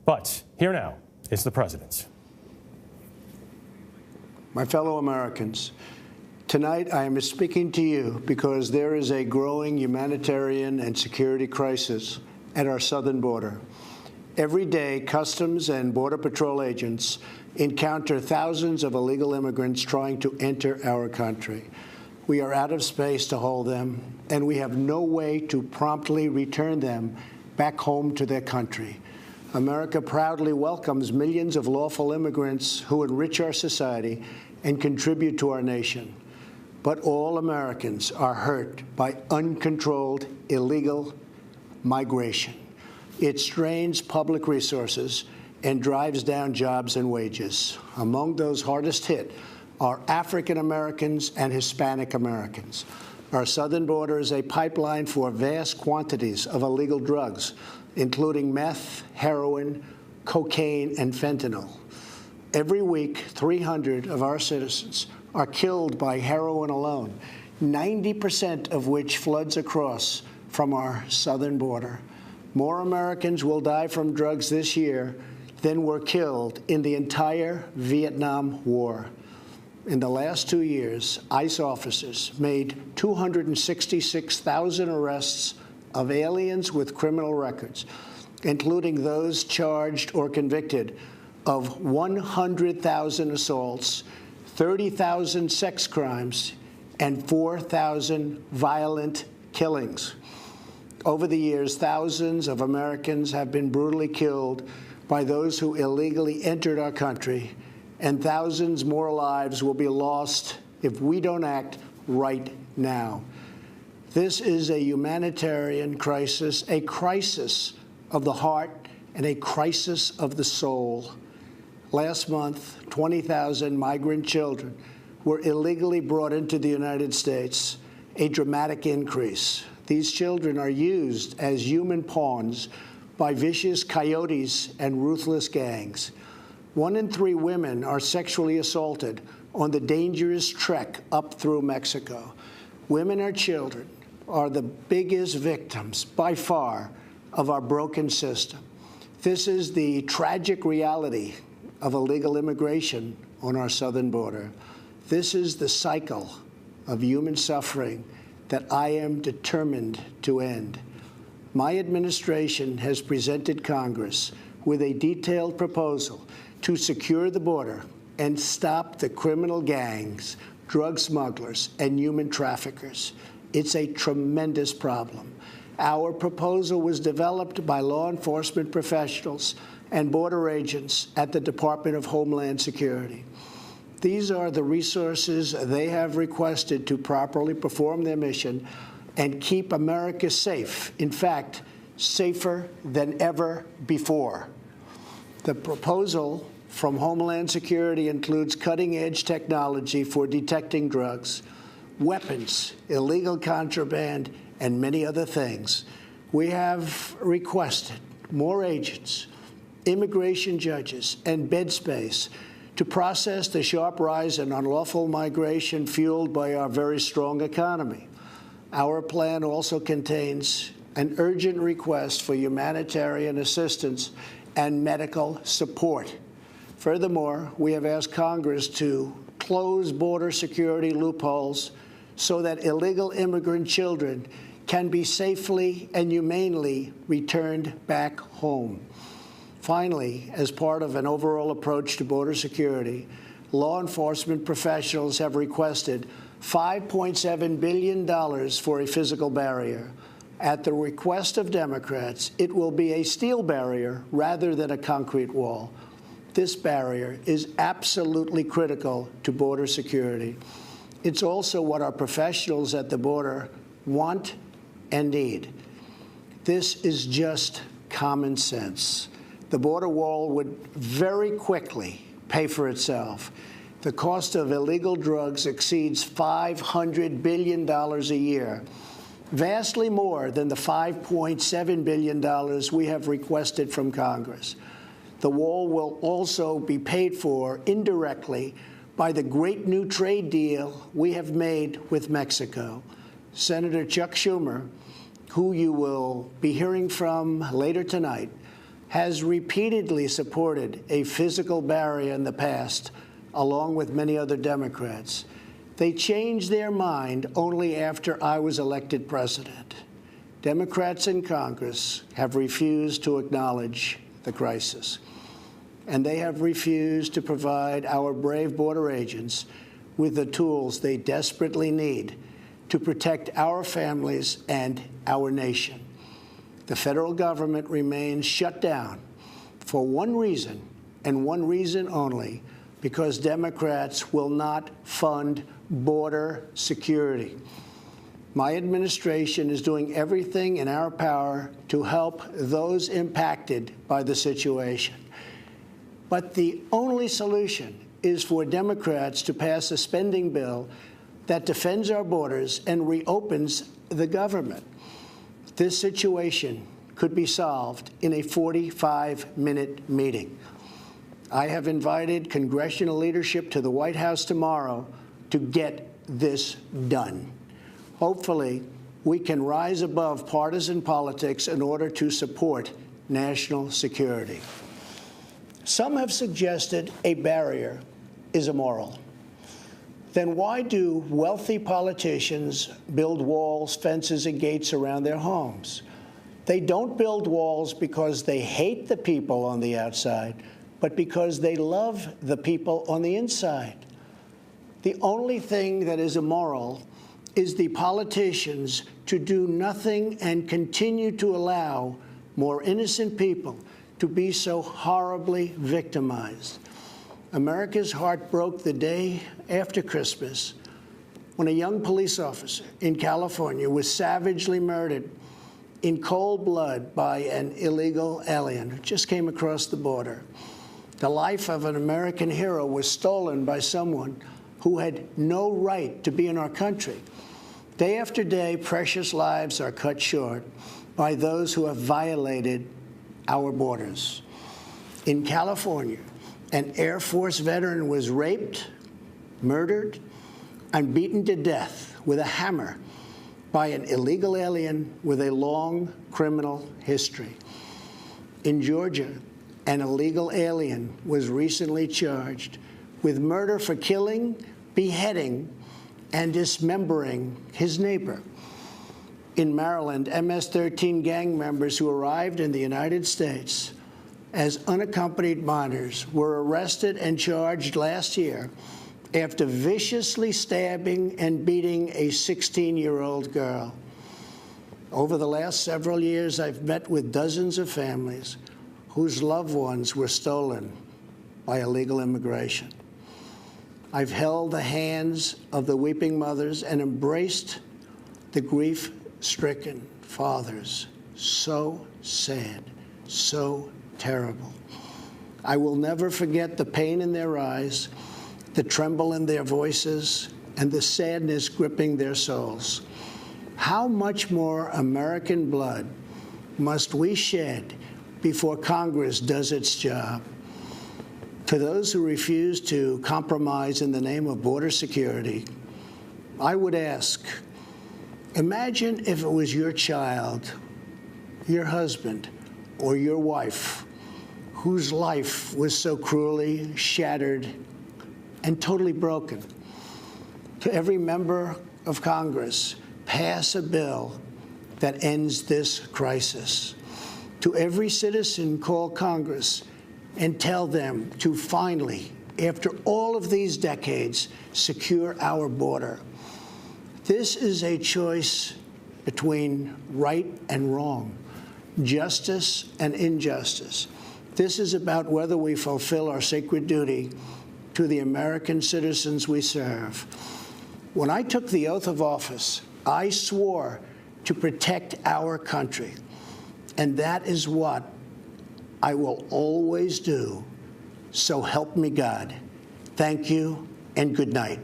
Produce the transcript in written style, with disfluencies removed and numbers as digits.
But here now is the president. My fellow Americans, tonight I am speaking to you because there is a growing humanitarian and security crisis at our southern border. Every day, Customs and Border Patrol agents encounter thousands of illegal immigrants trying to enter our country. We are out of space to hold them, and we have no way to promptly return them back home to their country. America proudly welcomes millions of lawful immigrants who enrich our society and contribute to our nation. But all Americans are hurt by uncontrolled illegal migration. It strains public resources and drives down jobs and wages. Among those hardest hit are African Americans and Hispanic Americans. Our southern border is a pipeline for vast quantities of illegal drugs, including meth, heroin, cocaine, and fentanyl. Every week, 300 of our citizens are killed by heroin alone, 90% of which floods across from our southern border. More Americans will die from drugs this year than were killed in the entire Vietnam War. In the last 2 years, ICE officers made 266,000 arrests of aliens with criminal records, including those charged or convicted of 100,000 assaults, 30,000 sex crimes, and 4,000 violent killings. Over the years, thousands of Americans have been brutally killed by those who illegally entered our country, and thousands more lives will be lost if we don't act right now. This is a humanitarian crisis, a crisis of the heart and a crisis of the soul. Last month, 20,000 migrant children were illegally brought into the United States, a dramatic increase. These children are used as human pawns by vicious coyotes and ruthless gangs. 1 in 3 women are sexually assaulted on the dangerous trek up through Mexico. Women and children are the biggest victims, by far, of our broken system. This is the tragic reality of illegal immigration on our southern border. This is the cycle of human suffering that I am determined to end. My administration has presented Congress with a detailed proposal to secure the border and stop the criminal gangs, drug smugglers, and human traffickers. It's a tremendous problem. Our proposal was developed by law enforcement professionals and border agents at the Department of Homeland Security. These are the resources they have requested to properly perform their mission and keep America safe, in fact, safer than ever before. The proposal from Homeland Security includes cutting-edge technology for detecting drugs, weapons, illegal contraband, and many other things. We have requested more agents, immigration judges, and bed space to process the sharp rise in unlawful migration fueled by our very strong economy. Our plan also contains an urgent request for humanitarian assistance and medical support. Furthermore, we have asked Congress to close border security loopholes so that illegal immigrant children can be safely and humanely returned back home. Finally, as part of an overall approach to border security, law enforcement professionals have requested $5.7 billion for a physical barrier. At the request of Democrats, it will be a steel barrier rather than a concrete wall. This barrier is absolutely critical to border security. It's also what our professionals at the border want and need. This is just common sense. The border wall would very quickly pay for itself. The cost of illegal drugs exceeds $500 billion a year, vastly more than the $5.7 billion we have requested from Congress. The wall will also be paid for indirectly by the great new trade deal we have made with Mexico. Senator Chuck Schumer, who you will be hearing from later tonight, has repeatedly supported a physical barrier in the past, along with many other Democrats. They changed their mind only after I was elected president. Democrats in Congress have refused to acknowledge the crisis, and they have refused to provide our brave border agents with the tools they desperately need to protect our families and our nation. The federal government remains shut down for one reason, and one reason only, because Democrats will not fund border security. My administration is doing everything in our power to help those impacted by the situation. But the only solution is for Democrats to pass a spending bill that defends our borders and reopens the government. This situation could be solved in a 45-minute meeting. I have invited congressional leadership to the White House tomorrow to get this done. Hopefully, we can rise above partisan politics in order to support national security. Some have suggested a barrier is immoral. Then why do wealthy politicians build walls, fences, and gates around their homes? They don't build walls because they hate the people on the outside, but because they love the people on the inside. The only thing that is immoral is the politicians to do nothing and continue to allow more innocent people to be so horribly victimized. America's heart broke the day after Christmas when a young police officer in California was savagely murdered in cold blood by an illegal alien who just came across the border. The life of an American hero was stolen by someone who had no right to be in our country. Day after day, precious lives are cut short by those who have violated our borders. In California, an Air Force veteran was raped, murdered, and beaten to death with a hammer by an illegal alien with a long criminal history. In Georgia, an illegal alien was recently charged with murder for killing, beheading, and dismembering his neighbor. In Maryland, MS-13 gang members who arrived in the United States as unaccompanied minors were arrested and charged last year after viciously stabbing and beating a 16-year-old girl. Over the last several years, I've met with dozens of families whose loved ones were stolen by illegal immigration. I've held the hands of the weeping mothers and embraced the grief-stricken fathers. So sad, so terrible. I will never forget the pain in their eyes, the tremble in their voices, and the sadness gripping their souls. How much more American blood must we shed before Congress does its job? To those who refuse to compromise in the name of border security, I would ask, imagine if it was your child, your husband, or your wife whose life was so cruelly shattered and totally broken. To every member of Congress, pass a bill that ends this crisis. To every citizen, call Congress and tell them to finally, after all of these decades, secure our border. This is a choice between right and wrong, justice and injustice. This is about whether we fulfill our sacred duty to the American citizens we serve. When I took the oath of office, I swore to protect our country, and that is what I will always do. So help me God. Thank you and good night.